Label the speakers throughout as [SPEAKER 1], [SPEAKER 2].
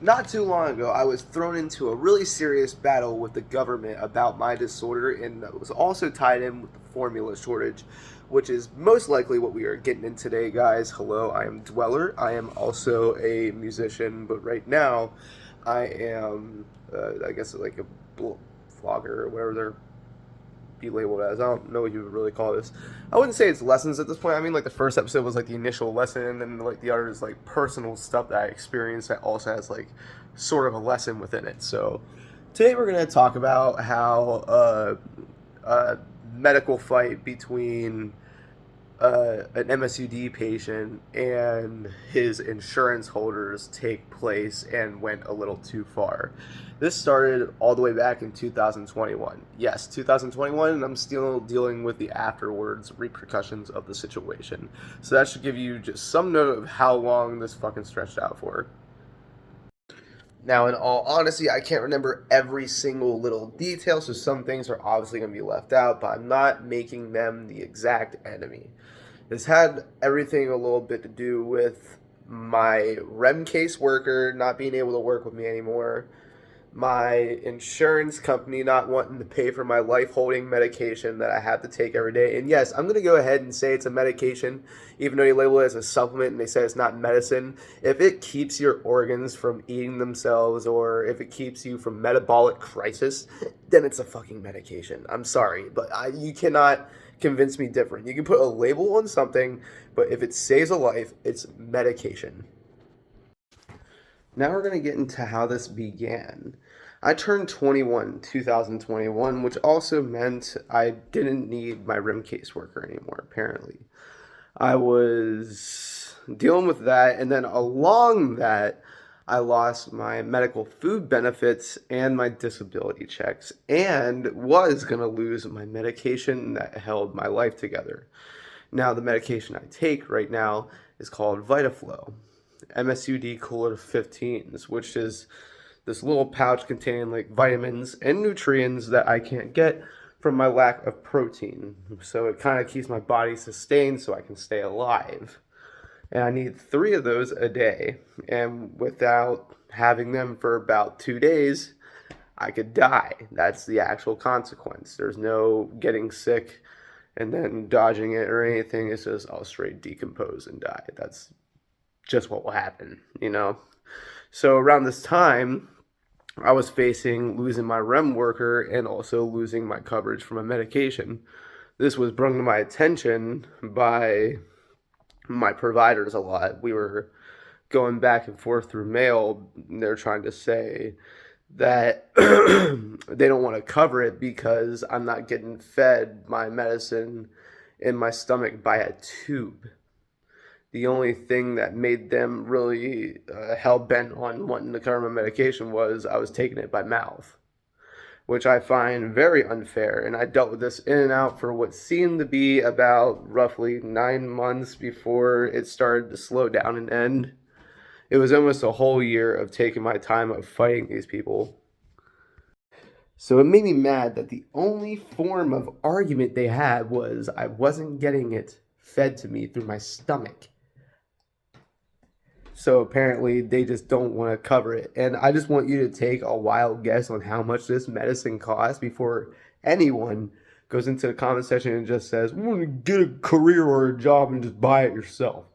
[SPEAKER 1] Not too long ago, I was thrown into a really serious battle with the government about my disorder, and that was also tied in with the formula shortage, which is most likely what we are getting in today, guys. Hello, I am Dweller. I am also a musician, but right now, I am, I guess, like a vlogger or whatever they're be labeled as. I don't know what you would really call this. I wouldn't say it's lessons at this point. I mean, like the first episode was like the initial lesson, and then like the other is like personal stuff that I experienced that also has like sort of a lesson within it. So today we're gonna talk about how a medical fight between an MSUD patient and his insurance holders take place and went a little too far. This started all the way back in 2021. Yes, 2021, and I'm still dealing with the afterwards repercussions of the situation. So that should give you just some note of how long this fucking stretched out for. Now, in all honesty, I can't remember every single little detail, so some things are obviously going to be left out, but I'm not making them the exact enemy. This had everything a little bit to do with my REM caseworker not being able to work with me anymore, my insurance company not wanting to pay for my life holding medication that I have to take every day. And yes, I'm going to go ahead and say it's a medication, even though you label it as a supplement and they say it's not medicine. If it keeps your organs from eating themselves or if it keeps you from metabolic crisis, then it's a fucking medication. I'm sorry, but you cannot convince me different. You can put a label on something, but if it saves a life, it's medication. Now we're going to get into how this began. I turned 21 2021, which also meant I didn't need my RIM caseworker anymore, apparently. I was dealing with that, and then along that, I lost my medical food benefits and my disability checks, and was going to lose my medication that held my life together. Now, the medication I take right now is called VitaFlow. MSUD cooler 15s, which is this little pouch containing like vitamins and nutrients that I can't get from my lack of protein. So it kind of keeps my body sustained so I can stay alive. And I need 3 of those a day. And without having them for about 2 days, I could die. That's the actual consequence. There's no getting sick and then dodging it or anything. It's just I'll straight decompose and die. That's just what will happen, you know? So around this time, I was facing losing my REM worker and also losing my coverage for my medication. This was brought to my attention by my providers a lot. We were going back and forth through mail. They're trying to say that they don't want to cover it because I'm not getting fed my medicine in my stomach by a tube. The only thing that made them really hell-bent on wanting to cover my medication was I was taking it by mouth, which I find very unfair. And I dealt with this in and out for what seemed to be about roughly 9 months before it started to slow down and end. It was almost a whole year of taking my time of fighting these people. So it made me mad that the only form of argument they had was I wasn't getting it fed to me through my stomach. So apparently they just don't want to cover it. And I just want you to take a wild guess on how much this medicine costs before anyone goes into the comment section and just says, "I'm going to get a career or a job and just buy it yourself."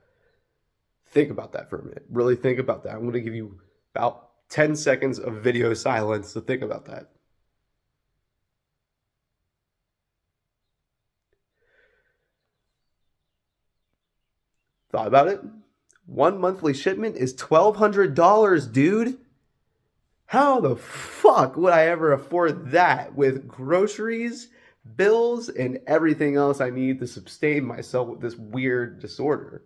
[SPEAKER 1] Think about that for a minute. Really think about that. I'm going to give you about 10 seconds of video silence to think about that. Thought about it? One monthly shipment is $1,200, dude. How the fuck would I ever afford that with groceries, bills, and everything else I need to sustain myself with this weird disorder?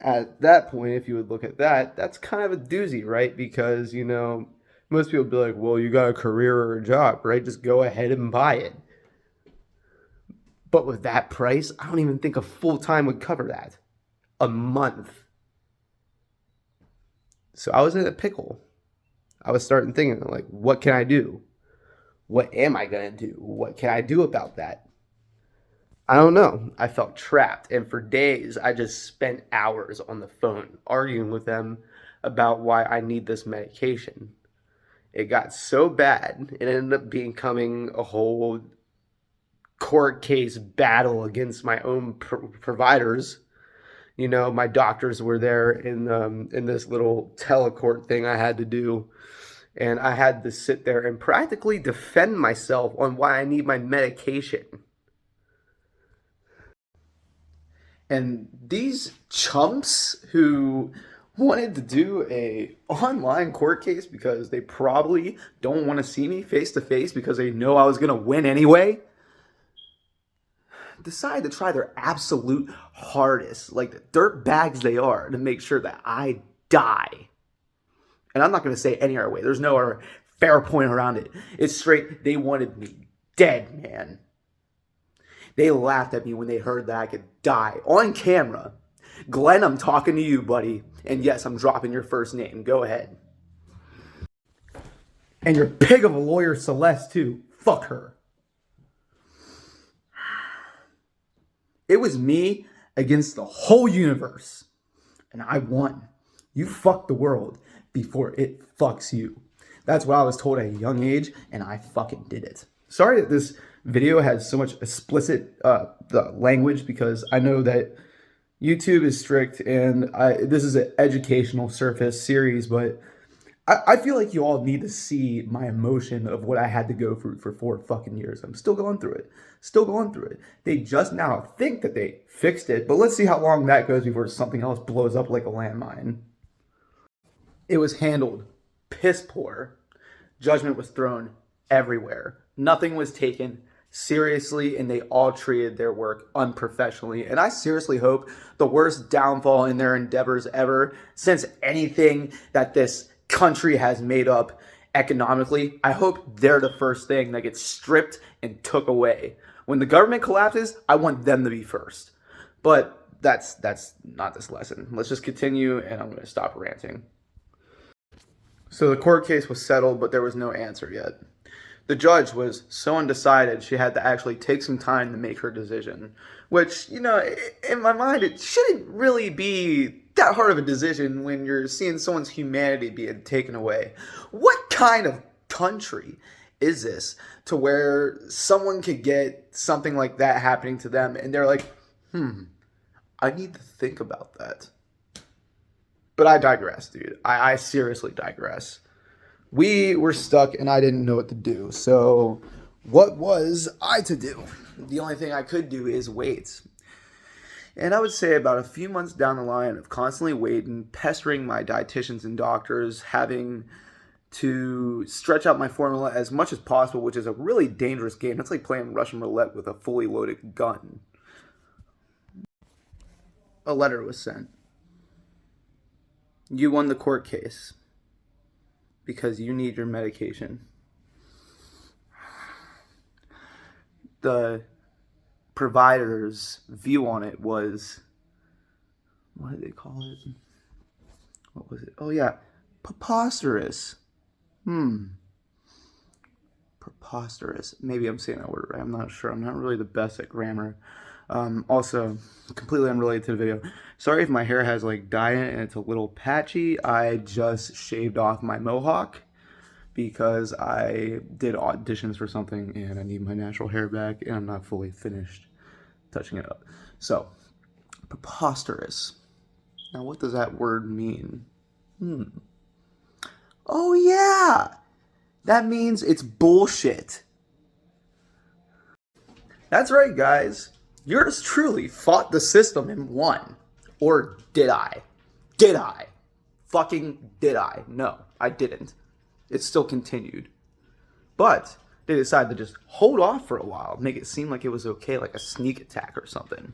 [SPEAKER 1] At that point, if you would look at that, that's kind of a doozy, right? Because, you know, most people would be like, well, you got a career or a job, right? Just go ahead and buy it. But with that price, I don't even think a full time would cover that. A month. So I was in a pickle. I was starting thinking, like, what can I do? What am I going to do? What can I do about that? I don't know. I felt trapped. And for days, I just spent hours on the phone arguing with them about why I need this medication. It got so bad, it ended up becoming a whole court case battle against my own providers. You know, my doctors were there in this little telecourt thing I had to do, and I had to sit there and practically defend myself on why I need my medication. And these chumps who wanted to do a online court case because they probably don't want to see me face to face because they know I was going to win anyway, decided to try their absolute hardest, like the dirt bags they are, to make sure that I die. And I'm not going to say any other way. There's no other fair point around it. It's straight, they wanted me dead, man. They laughed at me when they heard that I could die on camera. Glenn, I'm talking to you, buddy. And yes, I'm dropping your first name. Go ahead. And your pig of a lawyer, Celeste, too. Fuck her. It was me against the whole universe. And I won. You fucked the world before it fucks you. That's what I was told at a young age, and I fucking did it. Sorry that this video has so much explicit language, because I know that YouTube is strict, and this is an educational surface series, but I feel like you all need to see my emotion of what I had to go through for 4 fucking years. I'm still going through it. Still going through it. They just now think that they fixed it, but let's see how long that goes before something else blows up like a landmine. It was handled piss poor. Judgment was thrown everywhere. Nothing was taken seriously, and they all treated their work unprofessionally. And I seriously hope the worst downfall in their endeavors ever, since anything that this country has made up economically, I hope they're the first thing that gets stripped and took away. When the government collapses, I want them to be first. But that's not this lesson. Let's just continue, and I'm going to stop ranting. So the court case was settled, but there was no answer yet. The judge was so undecided, she had to actually take some time to make her decision. Which, you know, in my mind, it shouldn't really be that hard of a decision when you're seeing someone's humanity being taken away. What kind of country is this to where someone could get something like that happening to them and they're like, I need to think about that. But I digress, dude. I seriously digress. We were stuck and I didn't know what to do. So what was I to do? The only thing I could do is wait. And I would say about a few months down the line of constantly waiting, pestering my dietitians and doctors, having to stretch out my formula as much as possible, which is a really dangerous game. It's like playing Russian roulette with a fully loaded gun. A letter was sent. You won the court case because you need your medication. The provider's view on it was, what did they call it? What was it? Oh yeah, preposterous. Preposterous. Maybe I'm saying that word right. I'm not sure. I'm not really the best at grammar. Also, completely unrelated to the video. Sorry if my hair has like dye in it and it's a little patchy. I just shaved off my mohawk because I did auditions for something and I need my natural hair back and I'm not fully finished touching it up. So, preposterous. Now, what does that word mean? Oh yeah! That means it's bullshit. That's right, guys. Yours truly fought the system and won. Or did I? Did I? Fucking did I? No, I didn't. It still continued. But they decided to just hold off for a while, make it seem like it was okay, like a sneak attack or something.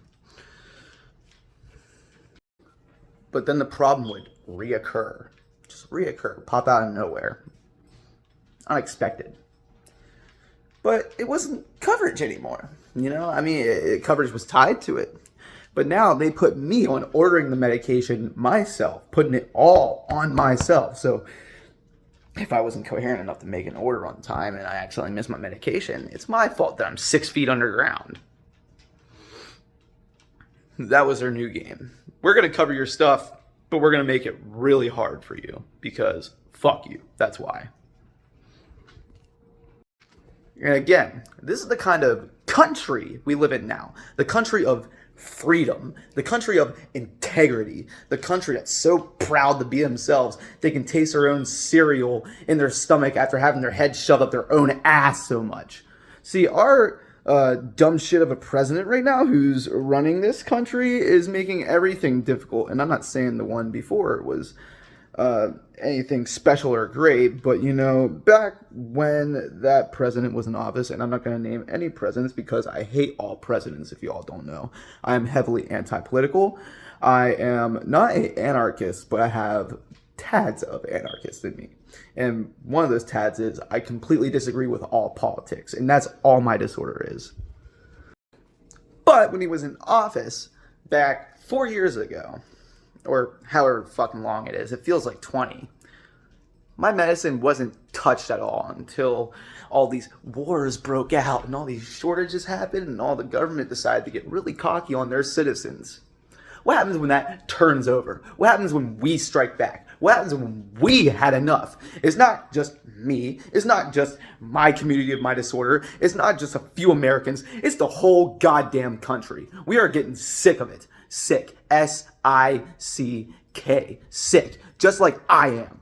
[SPEAKER 1] But then the problem would reoccur. Just reoccur, pop out of nowhere. Unexpected. But it wasn't coverage anymore. You know, I mean, coverage was tied to it. But now they put me on ordering the medication myself, putting it all on myself. So if I wasn't coherent enough to make an order on time and I accidentally missed my medication, it's my fault that I'm 6 feet underground. That was their new game. We're going to cover your stuff
[SPEAKER 2] but we're going to make it really hard for you because fuck you. That's why. And again, this is the kind of country we live in now. The country of freedom, the country of integrity, the country that's so proud to be themselves they can taste their own cereal in their stomach after having their head shoved up their own ass so much. See, our dumb shit of a president right now who's running this country is making everything difficult. And I'm not saying the one before was anything special or great, but you know, back when that president was in office, and I'm not going to name any presidents because I hate all presidents, if you all don't know. I am heavily anti-political. I am not an anarchist, but I have tads of anarchist in me. And one of those tads is I completely disagree with all politics, and that's all my disorder is. But when he was in office back 4 years ago, or however fucking long it is, it feels like 20. My medicine wasn't touched at all until all these wars broke out and all these shortages happened and all the government decided to get really cocky on their citizens. What happens when that turns over? What happens when we strike back? What happens when we had enough? It's not just me. It's not just my community of my disorder. It's not just a few Americans. It's the whole goddamn country. We are getting sick of it. Sick. S-I-C-K. Sick. Just like I am.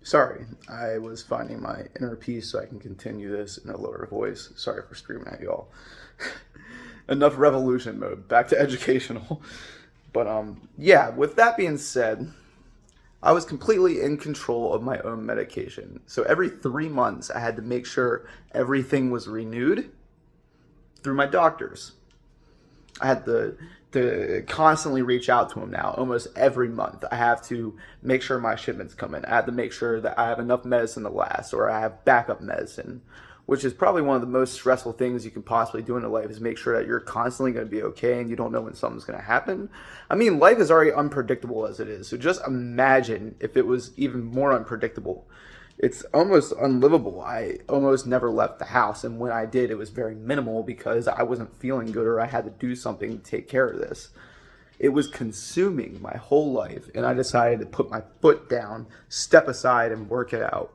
[SPEAKER 2] Sorry, I was finding my inner peace so I can continue this in a lower voice. Sorry for screaming at y'all. Enough revolution mode. Back to educational. But yeah, with that being said, I was completely in control of my own medication. So every 3 months, I had to make sure everything was renewed through my doctors. I had to constantly reach out to them now. Almost every month, I have to make sure my shipments come in. I have to make sure that I have enough medicine to last, or I have backup medicine, which is probably one of the most stressful things you can possibly do in life, is make sure that you're constantly going to be okay and you don't know when something's going to happen. I mean, life is already unpredictable as it is. So just imagine if it was even more unpredictable. It's almost unlivable. I almost never left the house, and when I did, it was very minimal because I wasn't feeling good or I had to do something to take care of this. It was consuming my whole life, and I decided to put my foot down, step aside, and work it out.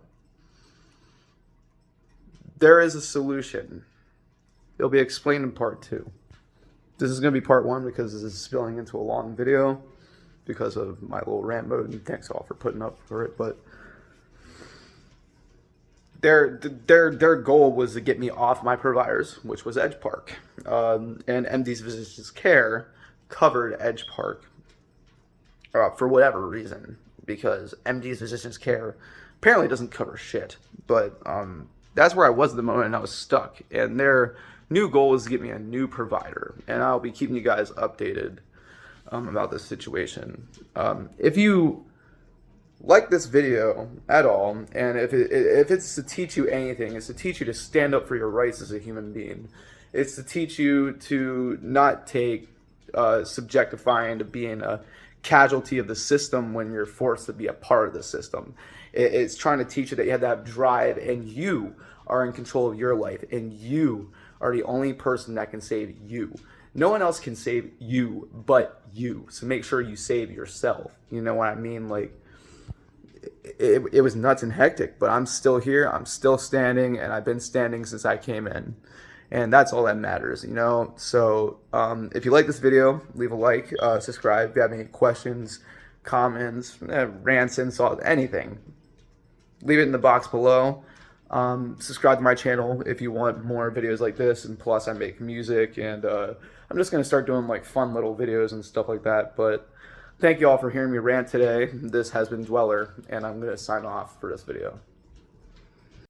[SPEAKER 2] There is a solution. It'll be explained in part 2. This is going to be part 1 because this is spilling into a long video because of my little rant mode, and thanks all for putting up for it, but their goal was to get me off my providers, which was Edge Park. And MD's Physicians Care covered Edge Park for whatever reason, because MD's Physicians Care apparently doesn't cover shit. But that's where I was at the moment, and I was stuck. And their new goal was to get me a new provider, and I'll be keeping you guys updated about this situation. If you like this video at all, and if it's to teach you anything, it's to teach you to stand up for your rights as a human being. It's to teach you to not take subjectifying to being a casualty of the system when you're forced to be a part of the system. It's trying to teach you that you have to have drive, and you are in control of your life, and you are the only person that can save you. No one else can save you but you. So make sure you save yourself. You know what I mean? Like, it was nuts and hectic, but I'm still here. I'm still standing, and I've been standing since I came in. And that's all that matters, you know? So if you like this video, leave a like, subscribe. If you have any questions, comments, rants, insults, anything, leave it in the box below. Subscribe to my channel if you want more videos like this, and plus I make music, and I'm just going to start doing like fun little videos and stuff like that. But thank you all for hearing me rant today. This has been Dweller, and I'm going to sign off for this video.